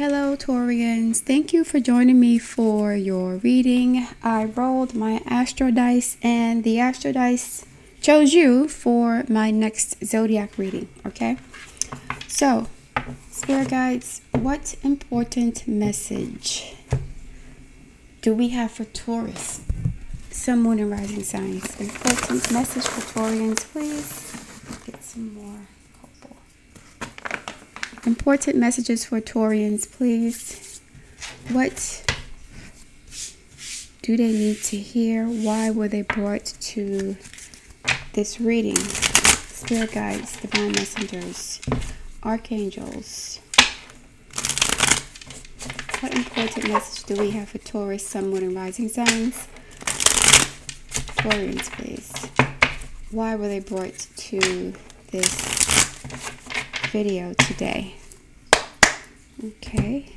Hello Taurians, thank you for joining me for your reading. I rolled my Astro Dice and the Astro Dice chose you for my next zodiac reading, okay? So, Spirit Guides, what important message do we have for Taurus? Sun, Moon, and Rising signs. Important message for Taurians, please. Get some more. Important messages for Taurians, please. What do they need to hear? Why were they brought to this reading? Spirit guides, divine messengers, archangels. What important message do we have for Taurus, Sun, Moon, and Rising signs? Taurians, please. Why were they brought to this video today? Okay.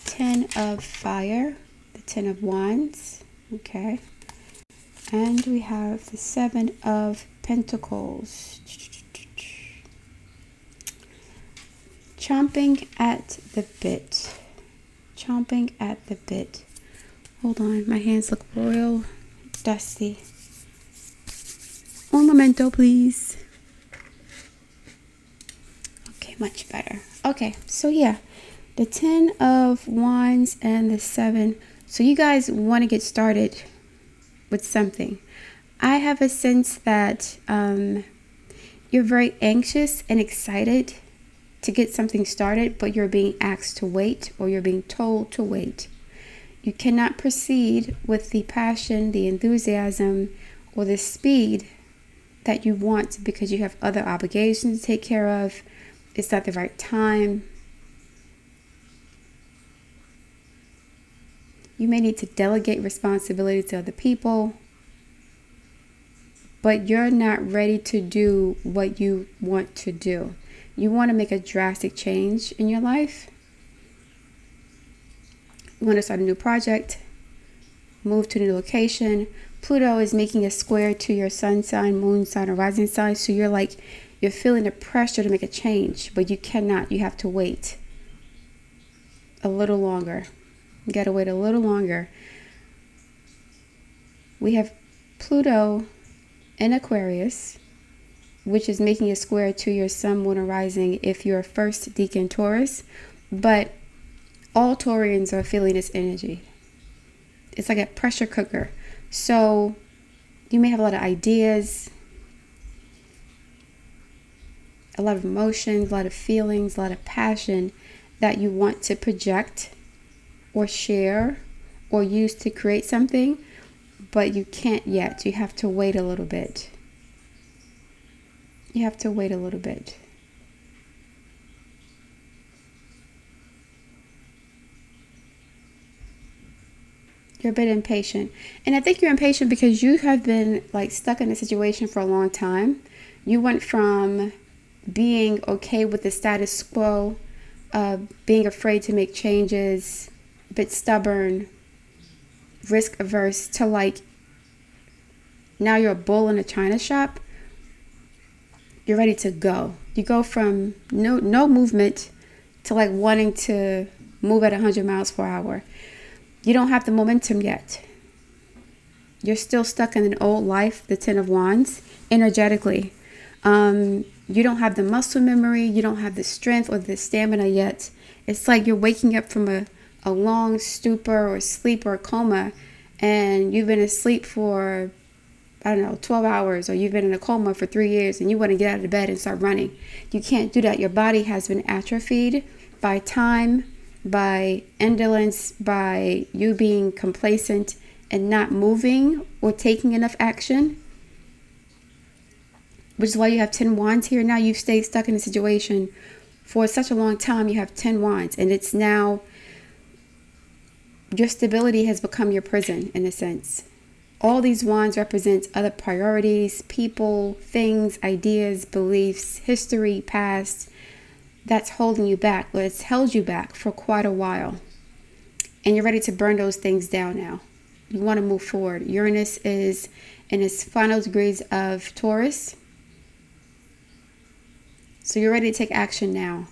Ten of Fire, the Ten of Wands. Okay. And we have the Seven of Pentacles. Chomping at the bit. Chomping at the bit. Hold on, my hands look royal dusty. Un momento, please. Okay, much better. Okay, so yeah, the 10 of Wands and the 7. So you guys want to get started with something. I have a sense that you're very anxious and excited to get something started, but you're being asked to wait, or you're being told to wait. You cannot proceed with the passion, the enthusiasm, or the speed that you want because you have other obligations to take care of. It's not the right time. You may need to delegate responsibility to other people, but you're not ready to do what you want to do. You want to make a drastic change in your life. You want to start a new project, move to a new location. Pluto is making a square to your sun sign, moon sign, or rising sign. So you're feeling the pressure to make a change, but you cannot. You have to wait a little longer. You got to wait a little longer. We have Pluto in Aquarius, which is making a square to your sun, moon, or rising if you're a first decan Taurus. But all Taurians are feeling this energy. It's like a pressure cooker. So you may have a lot of ideas, a lot of emotions, a lot of feelings, a lot of passion that you want to project or share or use to create something, but you can't yet. You have to wait a little bit. You have to wait a little bit. You're a bit impatient. And I think you're impatient because you have been stuck in a situation for a long time. You went from being okay with the status quo, being afraid to make changes, a bit stubborn, risk averse, to now you're a bull in a china shop. You're ready to go. You go from no movement to wanting to move at 100 miles per hour. You don't have the momentum yet. You're still stuck in an old life, the 10 of Wands, energetically. You don't have the muscle memory. You don't have the strength or the stamina yet. It's like you're waking up from a long stupor or sleep or coma, and you've been asleep for, 12 hours, or you've been in a coma for 3 years, and you want to get out of bed and start running. You can't do that. Your body has been atrophied by time, by indolence, by you being complacent and not moving or taking enough action, which is why you have 10 wands here. Now you've stayed stuck in a situation for such a long time. You have 10 wands, and it's now your stability has become your prison in a sense. All these wands represent other priorities, people, things, ideas, beliefs, history, past, that's holding you back. Well, it's held you back for quite a while. And you're ready to burn those things down now. You want to move forward. Uranus is in its final degrees of Taurus. So you're ready to take action now.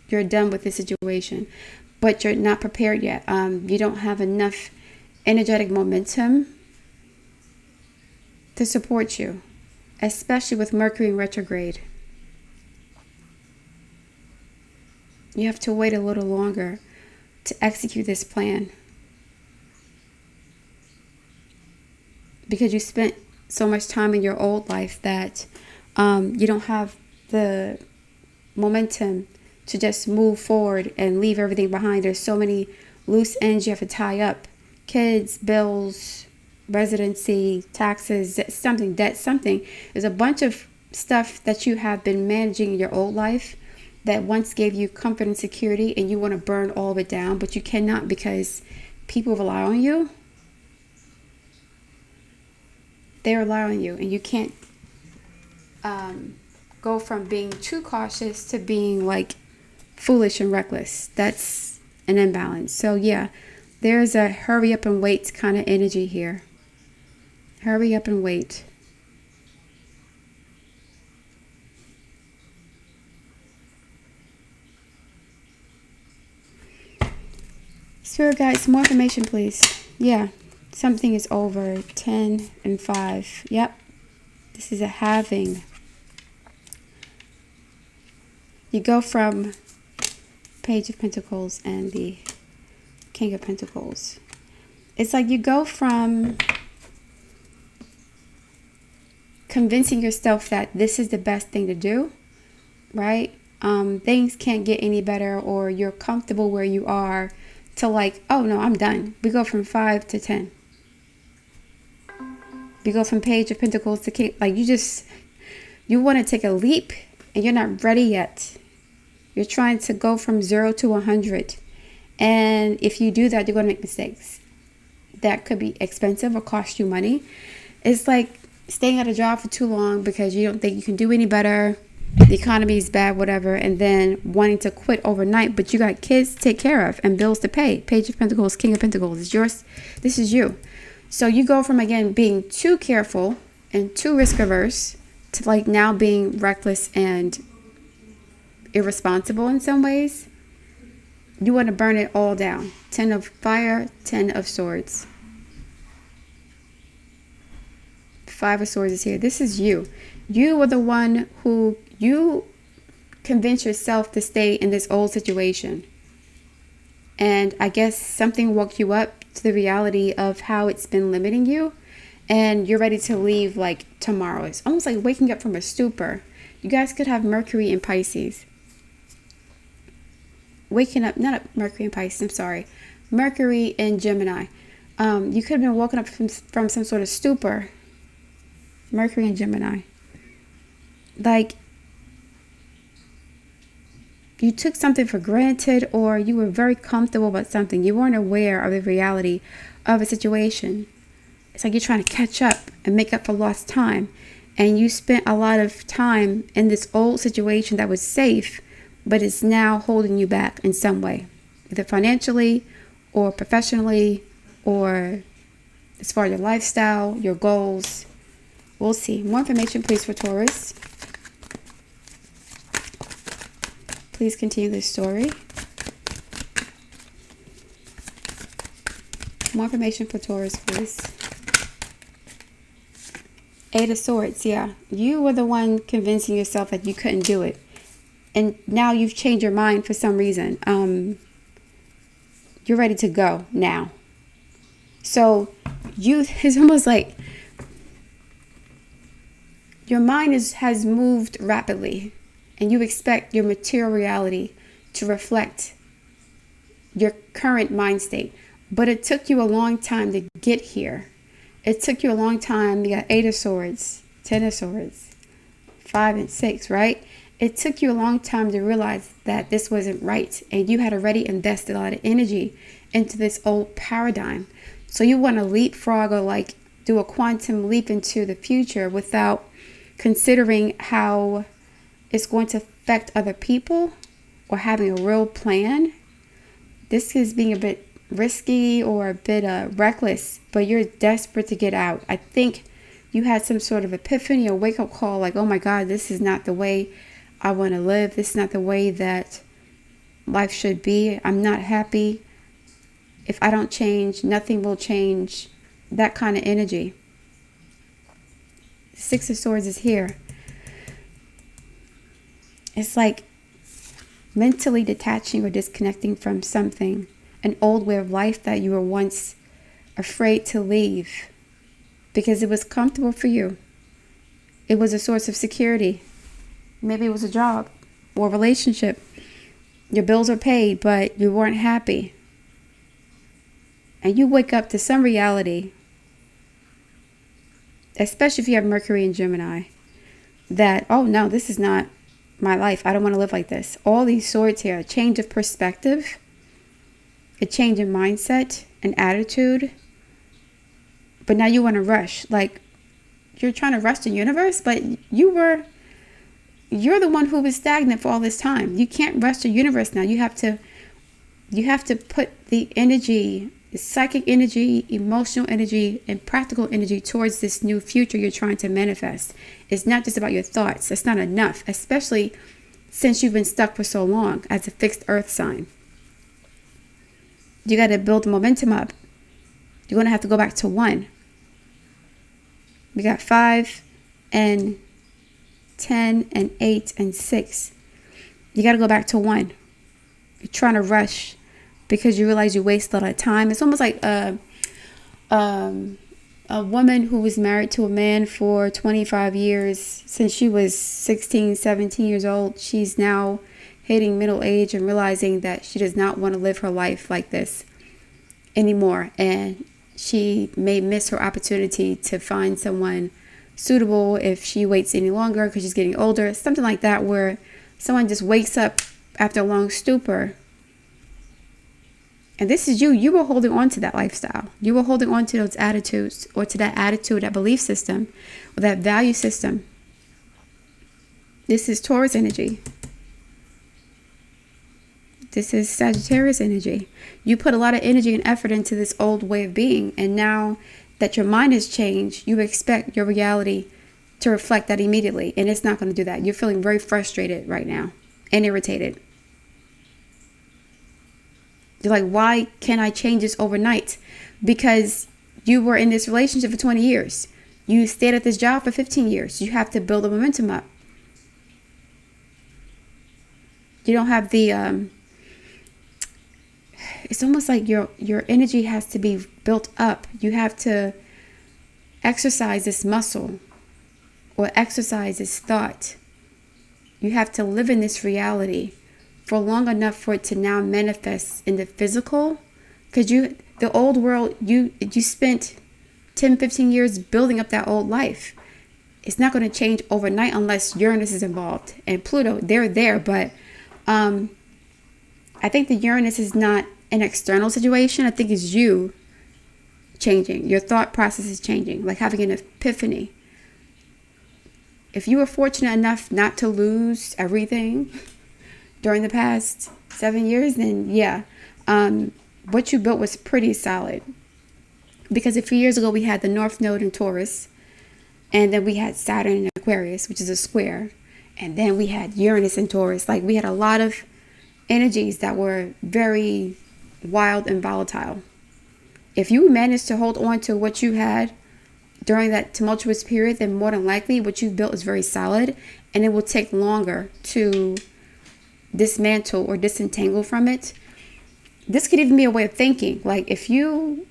You're done with this situation, but you're not prepared yet. You don't have enough energetic momentum to support you, especially with Mercury in retrograde. You have to wait a little longer to execute this plan, because you spent so much time in your old life that you don't have the momentum to just move forward and leave everything behind. There's so many loose ends you have to tie up. Kids, bills, residency, taxes, something, debt, something. There's a bunch of stuff that you have been managing in your old life that once gave you comfort and security, and you want to burn all of it down, but you cannot because people rely on you. They rely on you, and you can't go from being too cautious to being like foolish and reckless. That's an imbalance. So yeah, there's a hurry up and wait kind of energy here. Hurry up and wait. Spirit guides, more information please. Yeah, something is over. 10 and 5. Yep, this is a halving. You go from Page of Pentacles and the King of Pentacles. It's like you go from convincing yourself that this is the best thing to do, right? Things can't get any better, or you're comfortable where you are, to like, oh no, I'm done. We go from 5 to 10. We go from Page of Pentacles to King. Like you want to take a leap and you're not ready yet. You're trying to go from 0 to 100. And if you do that, you're going to make mistakes. That could be expensive or cost you money. It's like staying at a job for too long because you don't think you can do any better. The economy is bad, whatever. And then wanting to quit overnight, but you got kids to take care of and bills to pay. Page of Pentacles, King of Pentacles. It's yours. This is you. So you go from, again, being too careful and too risk averse to like now being reckless and irresponsible in some ways. You want to burn it all down. 10 of fire, 10 of swords. 5 of swords is here. This is you. You were the one who you convinced yourself to stay in this old situation. And I guess something woke you up to the reality of how it's been limiting you. And you're ready to leave like tomorrow. It's almost like waking up from a stupor. You guys could have Mercury in Pisces. Waking up, not Mercury in Pisces, I'm sorry. Mercury in Gemini. You could have been woken up from some sort of stupor. Mercury in Gemini. Like, you took something for granted, or you were very comfortable about something. You weren't aware of the reality of a situation. It's like you're trying to catch up and make up for lost time. And you spent a lot of time in this old situation that was safe, but it's now holding you back in some way, either financially or professionally, or as far as your lifestyle, your goals. We'll see. More information, please, for Taurus. Please continue this story. More information for Taurus, please. 8 of Swords, yeah. You were the one convincing yourself that you couldn't do it. And now you've changed your mind for some reason. You're ready to go now. So it's almost like your mind has moved rapidly, and you expect your material reality to reflect your current mind state. But it took you a long time to get here. It took you a long time. You got 8 of Swords, 10 of Swords, 5 and 6, right? It took you a long time to realize that this wasn't right, and you had already invested a lot of energy into this old paradigm. So you want to leapfrog, or like do a quantum leap into the future without considering how it's going to affect other people, or having a real plan. This is being a bit risky or a bit reckless, but you're desperate to get out. I think you had some sort of epiphany or wake-up call, like, oh my God, this is not the way I want to live. This is not the way that life should be. I'm not happy. If I don't change, nothing will change. That kind of energy. Six of Swords is here. It's like mentally detaching or disconnecting from something, an old way of life that you were once afraid to leave because it was comfortable for you. It was a source of security. Maybe it was a job or a relationship. Your bills are paid, but you weren't happy. And you wake up to some reality, especially if you have Mercury and Gemini, that, oh no, this is not my life. I don't want to live like this. All these swords here, a change of perspective, a change in mindset, an attitude. But now you want to rush. Like, you're trying to rush the universe, but you're the one who was stagnant for all this time. You can't rush the universe now. You have to put the energy, the psychic energy, emotional energy, and practical energy towards this new future you're trying to manifest. It's not just about your thoughts. It's not enough, especially since you've been stuck for so long as a fixed earth sign. You got to build the momentum up. You're going to have to go back to 1. We got 5 and 10 and 8 and 6. You got to go back to 1. You're trying to rush because you realize you waste a lot of time. It's almost like a woman who was married to a man for 25 years since she was 16, 17 years old. She's now hitting middle age and realizing that she does not want to live her life like this anymore. And she may miss her opportunity to find someone suitable if she waits any longer because she's getting older. Something like that, where someone just wakes up after a long stupor. And this is you. You were holding on to that lifestyle. You were holding on to those attitudes, or to that attitude, that belief system, or that value system. This is Taurus energy. This is Sagittarius energy. You put a lot of energy and effort into this old way of being. And now that your mind has changed, you expect your reality to reflect that immediately. And it's not going to do that. You're feeling very frustrated right now and irritated. You're like, why can't I change this overnight? Because you were in this relationship for 20 years. You stayed at this job for 15 years. You have to build the momentum up. You don't have the... it's almost like your energy has to be built up. You have to exercise this muscle or exercise this thought. You have to live in this reality for long enough for it to now manifest in the physical. Because the old world, you spent 10, 15 years building up that old life. It's not going to change overnight unless Uranus is involved. And Pluto, they're there. But I think the Uranus is not an external situation. I think it's you changing. Your thought process is changing, like having an epiphany. If you were fortunate enough not to lose everything during the past 7 years, then yeah, what you built was pretty solid. Because a few years ago we had the North Node in Taurus, and then we had Saturn in Aquarius, which is a square, and then we had Uranus in Taurus. Like, we had a lot of energies that were very wild and volatile. If you managed to hold on to what you had during that tumultuous period, then more than likely what you've built is very solid, and it will take longer to dismantle or disentangle from it. This could even be a way of thinking. Like, if you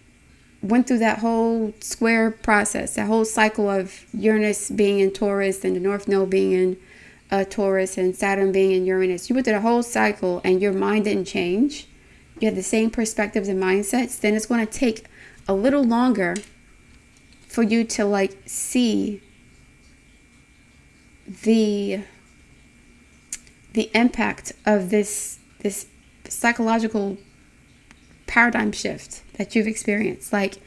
went through that whole square process, that whole cycle of Uranus being in Taurus and the North Node being in Taurus and Saturn being in Uranus, you went through the whole cycle and your mind didn't change, you had the same perspectives and mindsets, then it's going to take a little longer for you to like see the impact of this psychological paradigm shift that you've experienced. Like,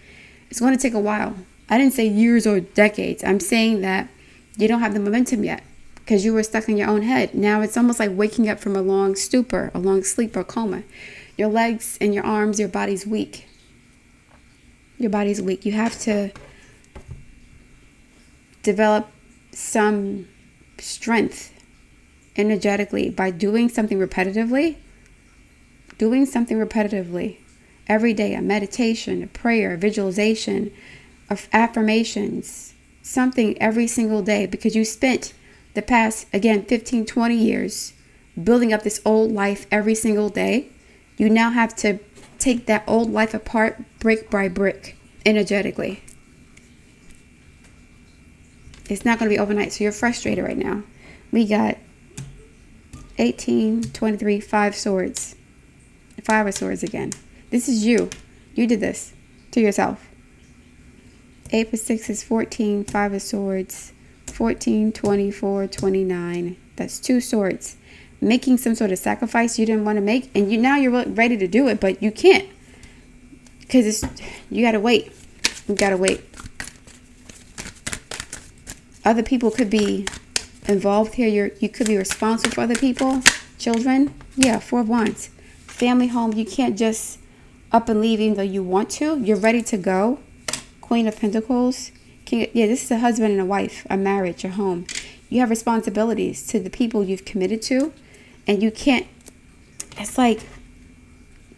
it's going to take a while. I didn't say years or decades. I'm saying that you don't have the momentum yet because you were stuck in your own head. Now it's almost like waking up from a long stupor, a long sleep or coma. Your legs and your arms, your body's weak. Your body's weak. You have to develop some strength energetically by doing something repetitively. Every day, a meditation, a prayer, a visualization, of affirmations, something every single day, because you spent the past, again, 15, 20 years building up this old life every single day. You now have to take that old life apart brick by brick energetically. It's not going to be overnight, so you're frustrated right now. We got 18, 23, 5 swords. 5 of swords again. This is you. You did this to yourself. 8 of 6 is 14, 5 of swords, 14, 24, 29. That's 2 swords. Making some sort of sacrifice you didn't want to make, and now you're ready to do it, but you can't. Because you got to wait. You got to wait. Other people could be involved here. You could be responsible for other people. Children. Yeah, 4 of Wands. Family, home. You can't just up and leave even though you want to. You're ready to go. Queen of Pentacles. This is a husband and a wife, a marriage, a home. You have responsibilities to the people you've committed to, and you can't. It's like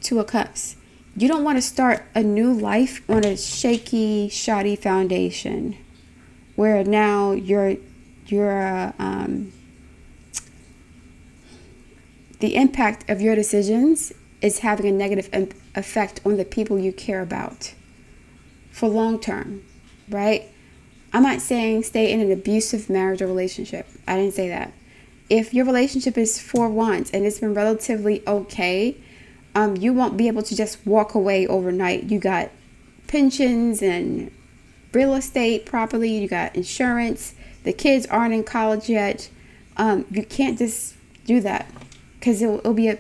2 of Cups. You don't want to start a new life on a shaky, shoddy foundation, where now the impact of your decisions is having a negative effect on the people you care about for long term, right? I'm not saying stay in an abusive marriage or relationship. I didn't say that. If your relationship is 4 of Wands and it's been relatively okay, you won't be able to just walk away overnight. You got pensions and real estate property. You got insurance. The kids aren't in college yet. You can't just do that because it'll be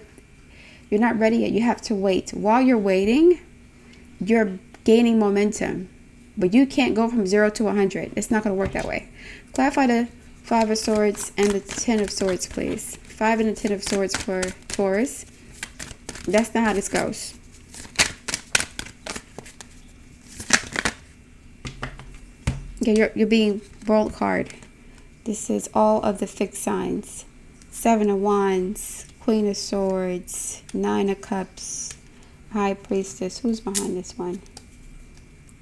you're not ready yet. You have to wait. While you're waiting, you're gaining momentum. But you can't go from 0 to 100. It's not going to work that way. Clarify the 5 of Swords and the 10 of Swords, please. 5 and the 10 of Swords for Taurus. That's not how this goes. Okay, you're being rolled card. This is all of the fixed signs. 7 of Wands, Queen of Swords, 9 of Cups, High Priestess. Who's behind this one?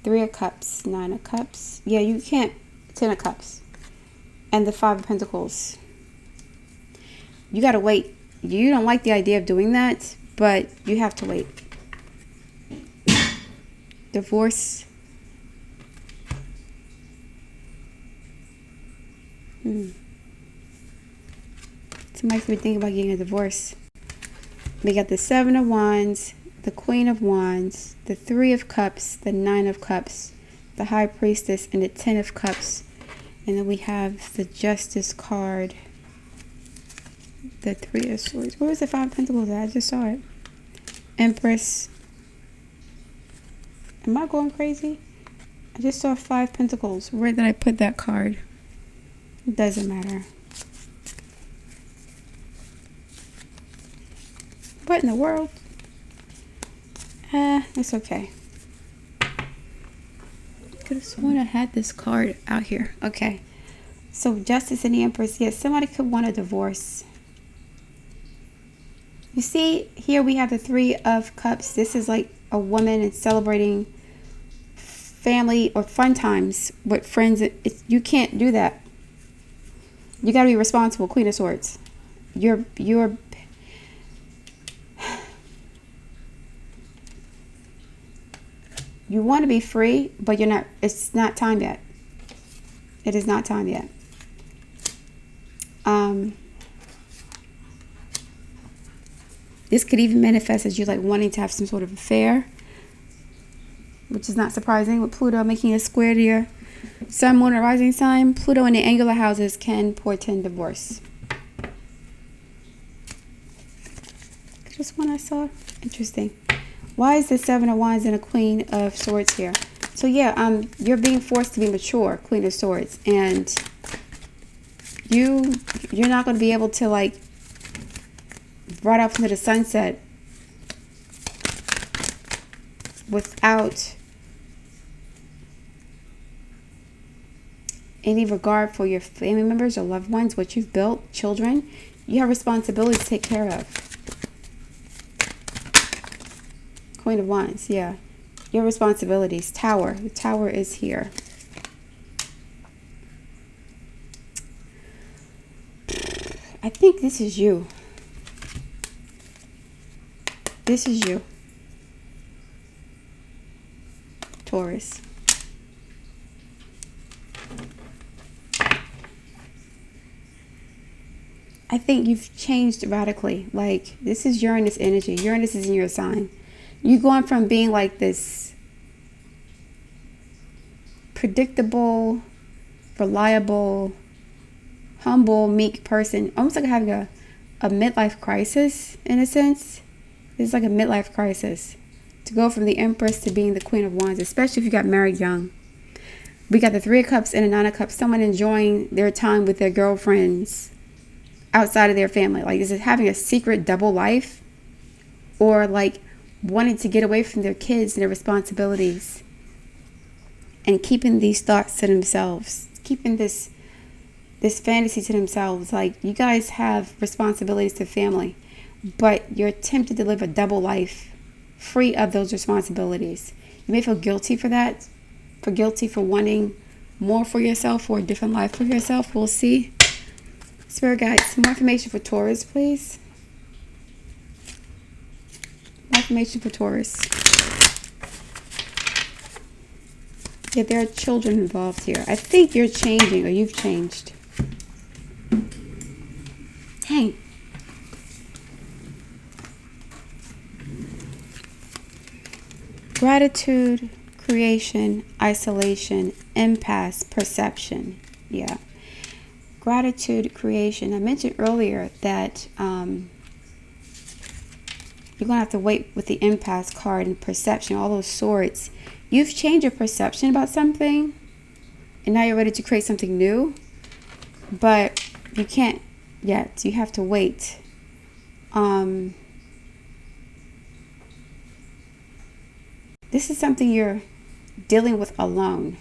3 of Cups, 9 of Cups. Yeah, you can't. 10 of Cups. And the 5 of Pentacles. You got to wait. You don't like the idea of doing that, but you have to wait. Divorce. Somebody could be thinking about getting a divorce. We got the 7 of Wands, the Queen of Wands, the 3 of Cups, the 9 of Cups, the High Priestess, and the 10 of Cups. And then we have the Justice card, the 3 of Swords. Where was the 5 of Pentacles at? I just saw it. Empress. Am I going crazy? I just saw 5 Pentacles. Where did I put that card? It doesn't matter. What in the world? It's okay. Could have sworn I had this card out here. Okay. So Justice and the Empress. Yes, somebody could want a divorce. You see, here we have the 3 of Cups. This is like a woman and celebrating family or fun times with friends. You can't do that. You got to be responsible. Queen of Swords. You're you want to be free, but you're not. It's not time yet. It is not time yet. This could even manifest as you like wanting to have some sort of affair, which is not surprising with Pluto making a square to your Sun, Moon, or Rising sign. Pluto in the angular houses can portend divorce. Just one I saw. Interesting. Why is the 7 of Wands and a Queen of Swords here? So yeah, you're being forced to be mature, Queen of Swords, and you're not going to be able to like ride off into the sunset without any regard for your family members or loved ones, what you've built, children. You have responsibilities to take care of. Queen of Wands, yeah. Your responsibilities. Tower. The Tower is here. I think this is you. This is you. Taurus. I think you've changed radically. Like, this is Uranus energy. Uranus is in your sign. You're going from being like this predictable, reliable, humble, meek person, almost like having a midlife crisis in a sense. It's like a midlife crisis to go from the Empress to being the Queen of Wands, especially if you got married young. We got the Three of Cups and the Nine of Cups, someone enjoying their time with their girlfriends outside of their family. Like, is it having a secret double life, or like wanting to get away from their kids and their responsibilities and keeping these thoughts to themselves, keeping this fantasy to themselves. Like, you guys have responsibilities to family, but you're tempted to live a double life free of those responsibilities. You may feel guilty for that, guilty for wanting more for yourself or a different life for yourself. We'll see. Spirit guides, more information for Taurus, please. More information for Taurus. Yeah, there are children involved here. I think you're changing, or you've changed. Dang. Gratitude, creation, isolation, impasse, perception. Yeah. Gratitude, creation. I mentioned earlier that you're going to have to wait with the impasse card and perception, all those swords. You've changed your perception about something, and now you're ready to create something new, but you can't yet. You have to wait. This is something you're dealing with alone.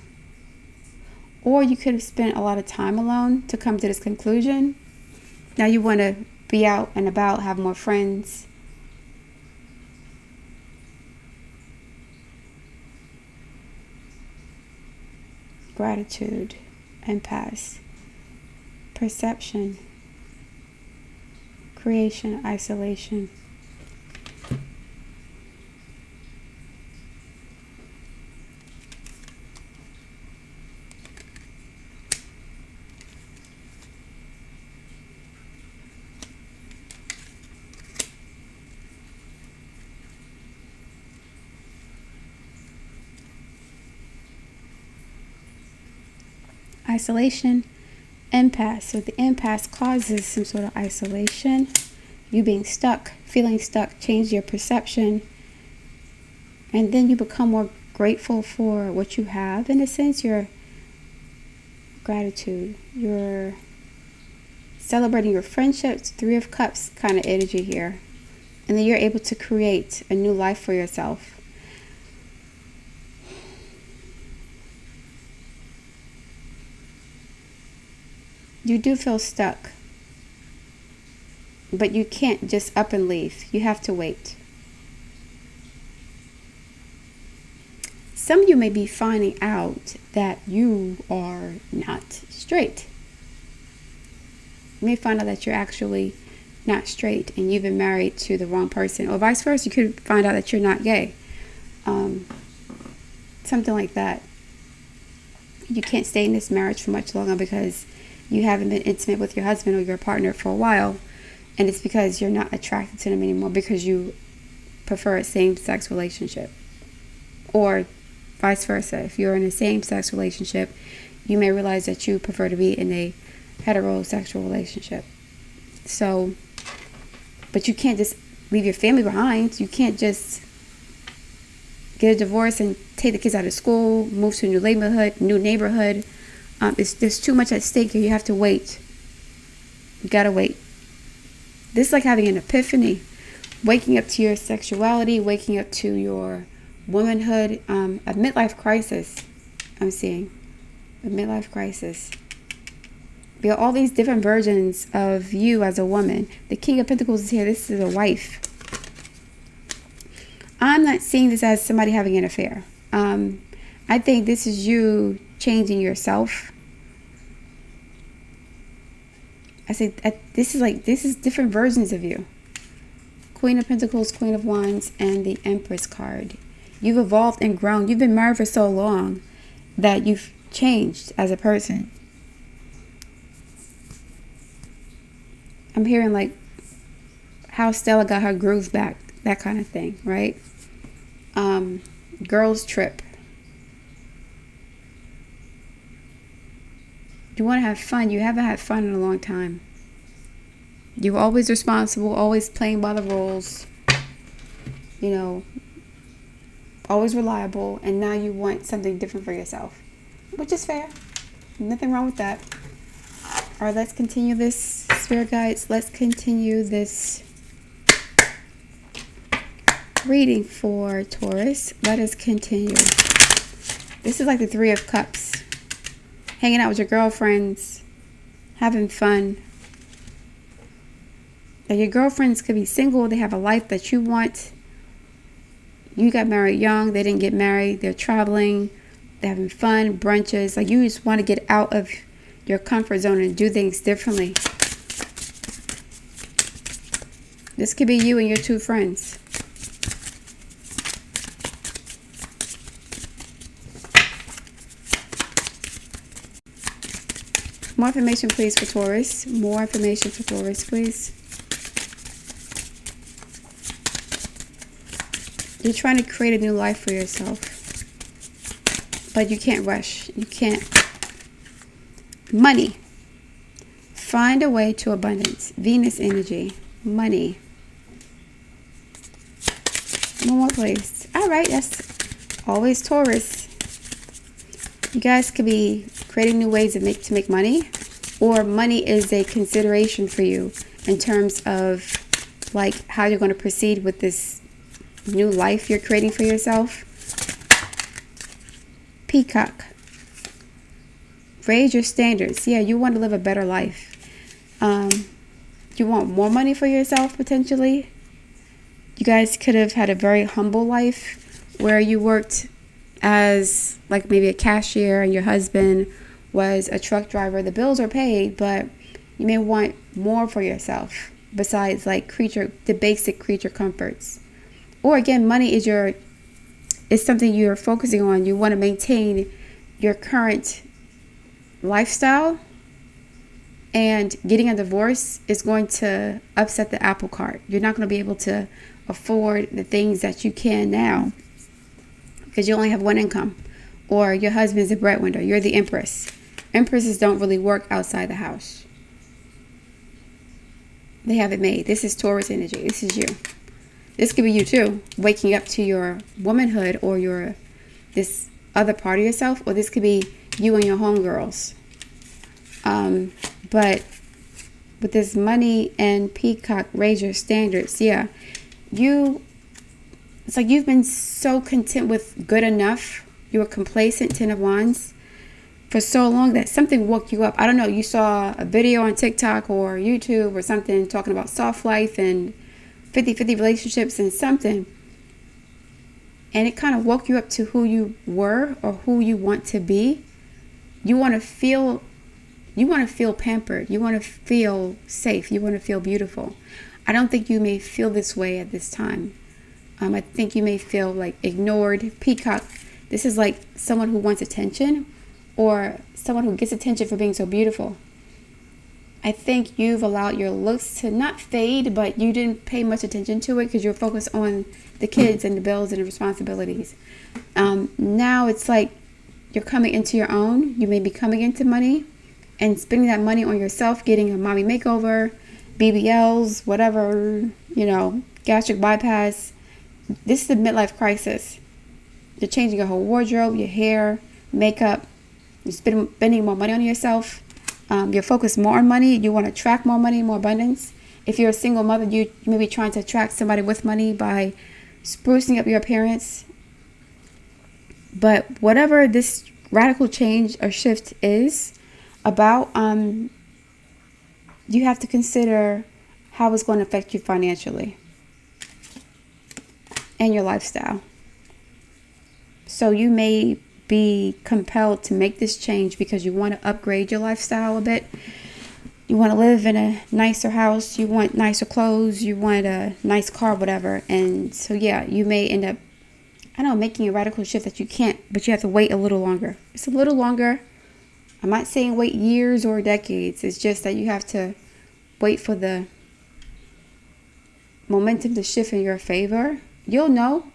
Or you could have spent a lot of time alone to come to this conclusion. Now you want to be out and about, have more friends. Gratitude, impasse, perception, creation, isolation. Isolation, impasse. So the impasse causes some sort of isolation. You being stuck, feeling stuck, change your perception. And then you become more grateful for what you have. In a sense, your gratitude. You're celebrating your friendships. Three of Cups kind of energy here. And then you're able to create a new life for yourself. You do feel stuck, but you can't just up and leave. You have to wait. Some of you may be finding out that you are not straight. You may find out that you're actually not straight and you've been married to the wrong person, or vice versa. You could find out that you're not gay. Something like that. You can't stay in this marriage for much longer because you haven't been intimate with your husband or your partner for a while, and it's because you're not attracted to them anymore because you prefer a same-sex relationship. Or vice versa. If you're in a same-sex relationship, you may realize that you prefer to be in a heterosexual relationship. So, but you can't just leave your family behind. You can't just get a divorce and take the kids out of school, move to a new neighborhood. There's too much at stake here. You have to wait. You gotta wait. This is like having an epiphany, waking up to your sexuality, waking up to your womanhood, a midlife crisis I'm seeing. A midlife crisis. There are all these different versions of you as a woman. The King of Pentacles is here. This is a wife. I'm not seeing this as somebody having an affair. I think this is you changing yourself. I say this is different versions of you. Queen of Pentacles, Queen of Wands, and the Empress card. You've evolved and grown. You've been married for so long that you've changed as a person. I'm hearing like how Stella got her groove back, that kind of thing, right? Girls trip. You want to have fun. You haven't had fun in a long time. You're always responsible, always playing by the rules, you know, always reliable, and now you want something different for yourself, which is fair. Nothing wrong with that. All right, let's continue this, Spirit Guides. Let's continue this reading for Taurus. Let us continue. This is like the Three of Cups. Hanging out with your girlfriends, having fun. Now, your girlfriends could be single. They have a life that you want. You got married young. They didn't get married. They're traveling. They're having fun, brunches. Like, you just want to get out of your comfort zone and do things differently. This could be you and your two friends. More information, please, for Taurus. More information for Taurus, please. You're trying to create a new life for yourself. But you can't rush. You can't. Money. Find a way to abundance. Venus energy. Money. One more place. All right, that's always Taurus. You guys could be creating new ways to make money, or money is a consideration for you in terms of like how you're going to proceed with this new life you're creating for yourself. Peacock. Raise your standards. Yeah, you want to live a better life. You want more money for yourself potentially. You guys could have had a very humble life where you worked as like maybe a cashier and your husband was a truck driver. The bills are paid, but you may want more for yourself besides like the basic creature comforts. Or again, money is something you're focusing on. You want to maintain your current lifestyle, and getting a divorce is going to upset the apple cart. You're not going to be able to afford the things that you can now because you only have one income, or your husband's a breadwinner. You're the Empress. Empresses don't really work outside the house. They have it made. This is Taurus energy. This is you. This could be you too, waking up to your womanhood or this other part of yourself, or this could be you and your homegirls. But with this money and Peacock, raise your standards. Yeah, it's like you've been so content with good enough. You were complacent, Ten of Wands, for so long that something woke you up. I don't know, you saw a video on TikTok or YouTube or something talking about soft life and 50-50 relationships and something. And it kind of woke you up to who you were or who you want to be. You want to feel pampered. You want to feel safe. You want to feel beautiful. I don't think you may feel this way at this time. I think you may feel like ignored. Peacock. This is like someone who wants attention, or someone who gets attention for being so beautiful. I think you've allowed your looks to not fade, but you didn't pay much attention to it because you're focused on the kids and the bills and the responsibilities. Now it's like you're coming into your own. You may be coming into money and spending that money on yourself, getting a mommy makeover, BBLs, whatever, gastric bypass. This is the midlife crisis. You're changing your whole wardrobe, your hair, makeup. You're spending more money on yourself. You're focused more on money. You want to attract more money, more abundance. If you're a single mother, you may be trying to attract somebody with money by sprucing up your appearance. But whatever this radical change or shift is about, you have to consider how it's going to affect you financially and your lifestyle. So you may be compelled to make this change because you want to upgrade your lifestyle a bit. You want to live in a nicer house, you want nicer clothes, you want a nice car, whatever. And so, yeah, you may end up, making a radical shift that you can't, but you have to wait a little longer. It's a little longer. I'm not saying wait years or decades. It's just that you have to wait for the momentum to shift in your favor. You'll know.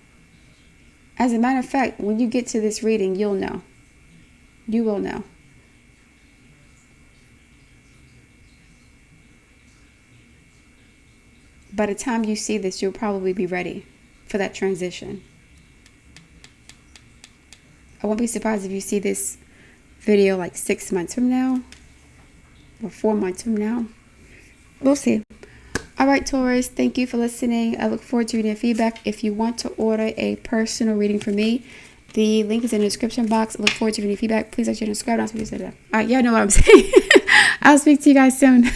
As a matter of fact, when you get to this reading, you'll know. You will know. By the time you see this, you'll probably be ready for that transition. I won't be surprised if you see this video like 6 months from now or 4 months from now. We'll see. All right, Taurus, thank you for listening. I look forward to reading your feedback. If you want to order a personal reading from me, the link is in the description box. I look forward to reading your feedback. Please like, share, and subscribe. All right, y'all know what I'm saying. I'll speak to you guys soon.